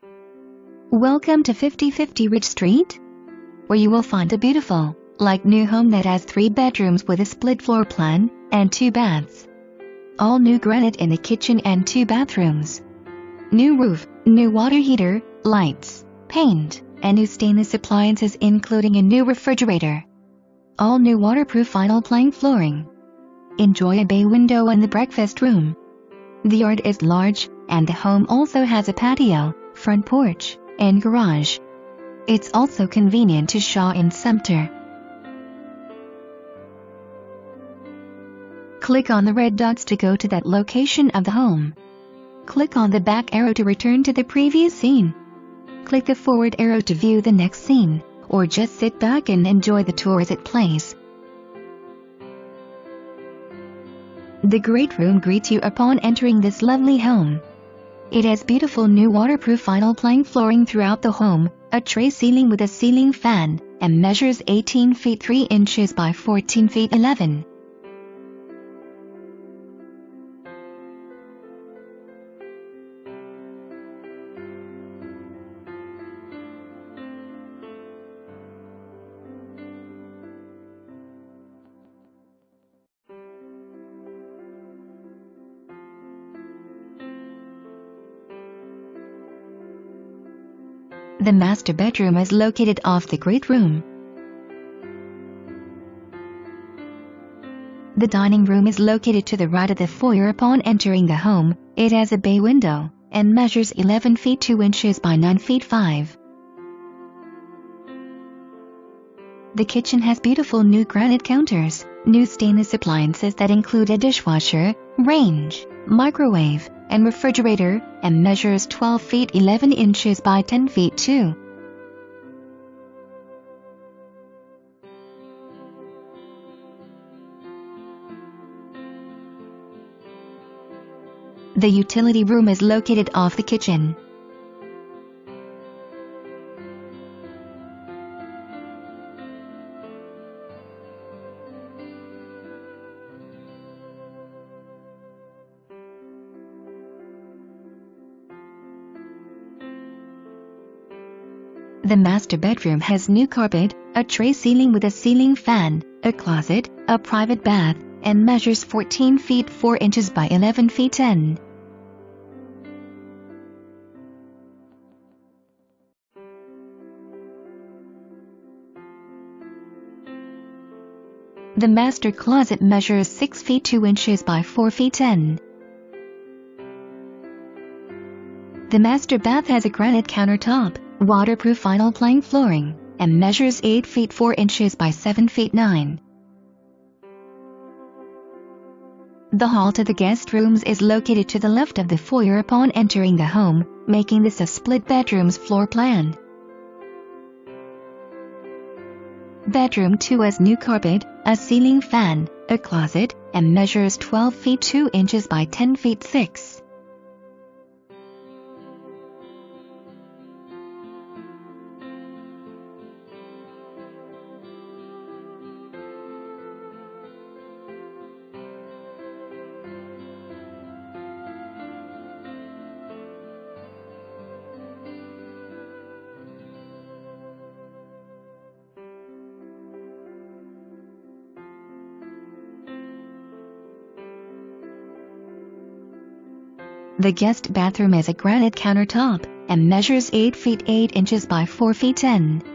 Welcome to 5050 Ridge Street, where you will find a beautiful, like-new home that has 3 bedrooms with a split floor plan and 2 baths. All new granite in the kitchen and 2 bathrooms. New roof, new water heater, lights, paint, and new stainless appliances including a new refrigerator. All new waterproof vinyl plank flooring. Enjoy a bay window in the breakfast room. The yard is large, and the home also has a patio, front porch, and garage. It's also convenient to Shaw and Sumter. Click on the red dots to go to that location of the home. Click on the back arrow to return to the previous scene. Click the forward arrow to view the next scene, or just sit back and enjoy the tour as it plays. The great room greets you upon entering this lovely home. It has beautiful new waterproof vinyl plank flooring throughout the home, a tray ceiling with a ceiling fan, and measures 18 feet 3 inches by 14 feet 11. The master bedroom is located off the great room. The dining room is located to the right of the foyer upon entering the home. It has a bay window and measures 11 feet 2 inches by 9 feet 5. The kitchen has beautiful new granite counters, new stainless appliances that include a dishwasher, range, microwave, and refrigerator, and measures 12 feet 11 inches by 10 feet 2. The utility room is located off the kitchen. The master bedroom has new carpet, a tray ceiling with a ceiling fan, a closet, a private bath, and measures 14 feet 4 inches by 11 feet 10. The master closet measures 6 feet 2 inches by 4 feet 10. The master bath has a granite countertop, waterproof vinyl plank flooring, and measures 8 feet 4 inches by 7 feet 9. The hall to the guest rooms is located to the left of the foyer upon entering the home, making this a split bedrooms floor plan. Bedroom 2 has new carpet, a ceiling fan, a closet, and measures 12 feet 2 inches by 10 feet 6. The guest bathroom has a granite countertop and measures 8 feet 8 inches by 4 feet 10.